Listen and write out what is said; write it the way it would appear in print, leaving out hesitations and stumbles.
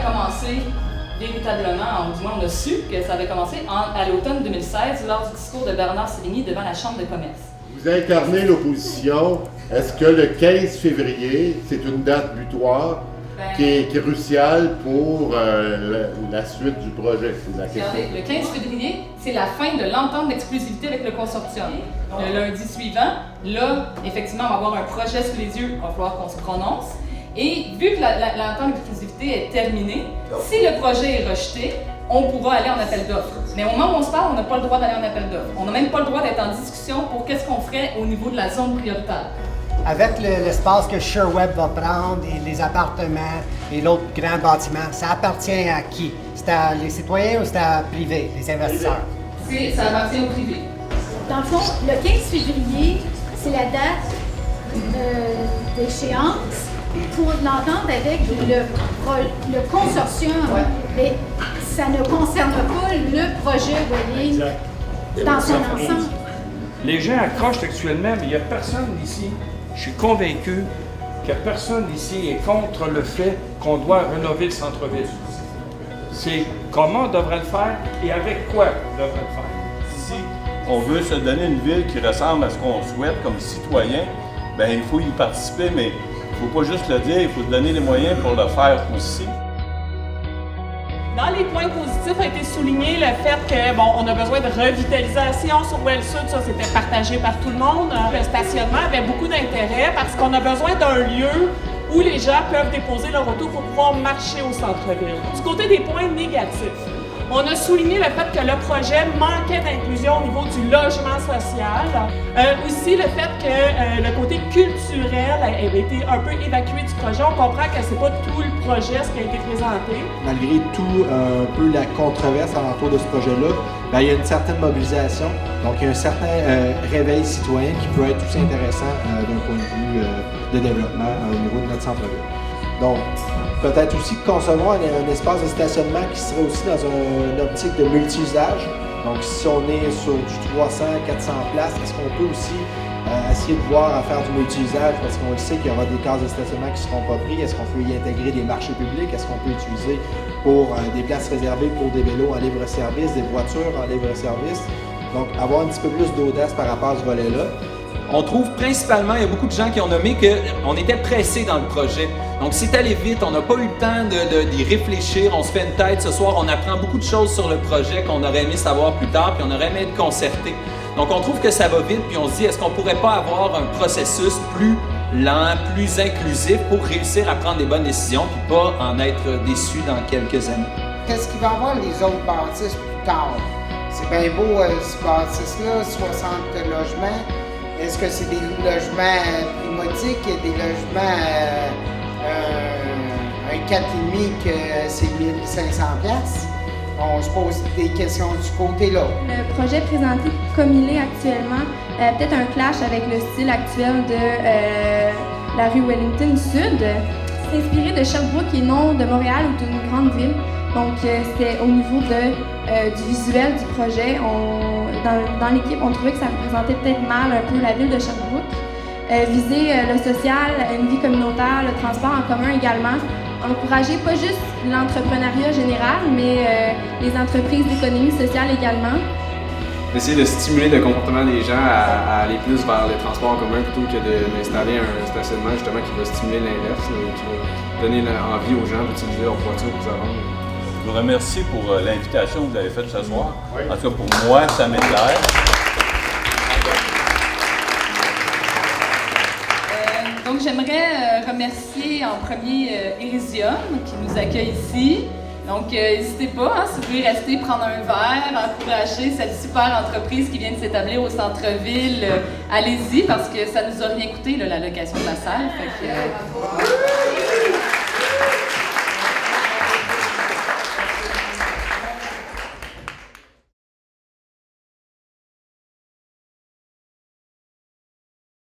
commencé véritablement, du moins on a su que ça avait commencé à l'automne 2016 lors du discours de Bernard Sévigny devant la Chambre de commerce. Vous incarnez l'opposition. Est-ce que le 15 février, c'est une date butoir qui est cruciale pour la suite du projet? C'est la question. Regardez, le 15 février, c'est la fin de l'entente d'exclusivité avec le consortium. Le lundi suivant, là, effectivement, on va avoir un projet sous les yeux, il va falloir qu'on se prononce. Et vu que l'entente d'exclusivité est terminée, si le projet est rejeté, on pourra aller en appel d'offres. Mais au moment où on se parle, on n'a pas le droit d'aller en appel d'offres. On n'a même pas le droit d'être en discussion pour qu'est-ce qu'on ferait au niveau de la zone prioritaire. Avec l'espace que SureWeb va prendre et les appartements et l'autre grand bâtiment, ça appartient à qui? C'est à les citoyens ou c'est à privé, les investisseurs? Ça appartient au privé. Dans le fond, le 15 février, c'est la date d'échéance pour l'entente avec le consortium. Mais ça ne concerne pas le projet, vous voyez, dans son ensemble. Les gens accrochent actuellement, mais il n'y a personne ici. Je suis convaincu que personne ici est contre le fait qu'on doit rénover le centre-ville. C'est comment on devrait le faire et avec quoi on devrait le faire. Si on veut se donner une ville qui ressemble à ce qu'on souhaite comme citoyen, bien, il faut y participer, mais il ne faut pas juste le dire, il faut se donner les moyens pour le faire aussi. Dans les points positifs a été souligné le fait que, bon, on a besoin de revitalisation sur Well Sud, ça c'était partagé par tout le monde. Le stationnement avait beaucoup d'intérêt parce qu'on a besoin d'un lieu où les gens peuvent déposer leur auto pour pouvoir marcher au centre-ville. Du côté des points négatifs, on a souligné le fait que le projet manquait d'inclusion au niveau du logement social. Aussi le fait que le côté culturel avait été un peu évacué du projet. On comprend que c'est pas tout le projet ce qui a été présenté. Malgré tout un peu la controverse alentour de ce projet-là, il y a une certaine mobilisation. Donc il y a un certain réveil citoyen qui peut être aussi intéressant d'un point de vue de développement au niveau de notre centre-ville. Donc, peut-être aussi concevoir un espace de stationnement qui serait aussi dans une optique de multi-usage. Donc, si on est sur du 300-400 places, est-ce qu'on peut aussi essayer de voir à faire du multi-usage? Parce qu'on le sait qu'il y aura des cases de stationnement qui ne seront pas prises. Est-ce qu'on peut y intégrer des marchés publics? Est-ce qu'on peut utiliser pour des places réservées pour des vélos en libre-service, des voitures en libre-service? Donc, avoir un petit peu plus d'audace par rapport à ce volet-là. On trouve principalement, il y a beaucoup de gens qui ont nommé qu'on était pressés dans le projet. Donc c'est allé vite, on n'a pas eu le temps d'y réfléchir, on se fait une tête ce soir, on apprend beaucoup de choses sur le projet qu'on aurait aimé savoir plus tard, puis on aurait aimé être concerté. Donc on trouve que ça va vite, puis on se dit, est-ce qu'on pourrait pas avoir un processus plus lent, plus inclusif pour réussir à prendre des bonnes décisions, puis pas en être déçu dans quelques années. Qu'est-ce qu'il va y avoir les autres bâtisses plus tard? C'est bien beau ce bâtisse-là, 60 logements. Est-ce que c'est des logements primotiques, des logements un 4,5 que c'est 1500$? On se pose des questions du côté-là. Le projet présenté comme il est actuellement, peut-être un clash avec le style actuel de la rue Wellington Sud. C'est inspiré de Sherbrooke et non de Montréal ou d'une grande ville. Donc c'était au niveau du visuel du projet. Dans l'équipe, on trouvait que ça représentait peut-être mal un peu la ville de Sherbrooke. Viser le social, une vie communautaire, le transport en commun également. Encourager pas juste l'entrepreneuriat général, mais les entreprises d'économie sociale également. Essayer de stimuler le comportement des gens à aller plus vers les transports en commun plutôt que d'installer un stationnement justement qui va stimuler l'inverse, qui va donner envie aux gens d'utiliser leur voiture pour se rendre. Je vous remercie pour l'invitation que vous avez faite ce soir. En tout cas, pour moi, ça m'éclaire. Donc, j'aimerais remercier en premier Elysium qui nous accueille ici. Donc, n'hésitez pas, si vous voulez rester, prendre un verre, encourager cette super entreprise qui vient de s'établir au centre-ville. Allez-y, parce que ça nous a rien coûté, la location de la salle. Fait que,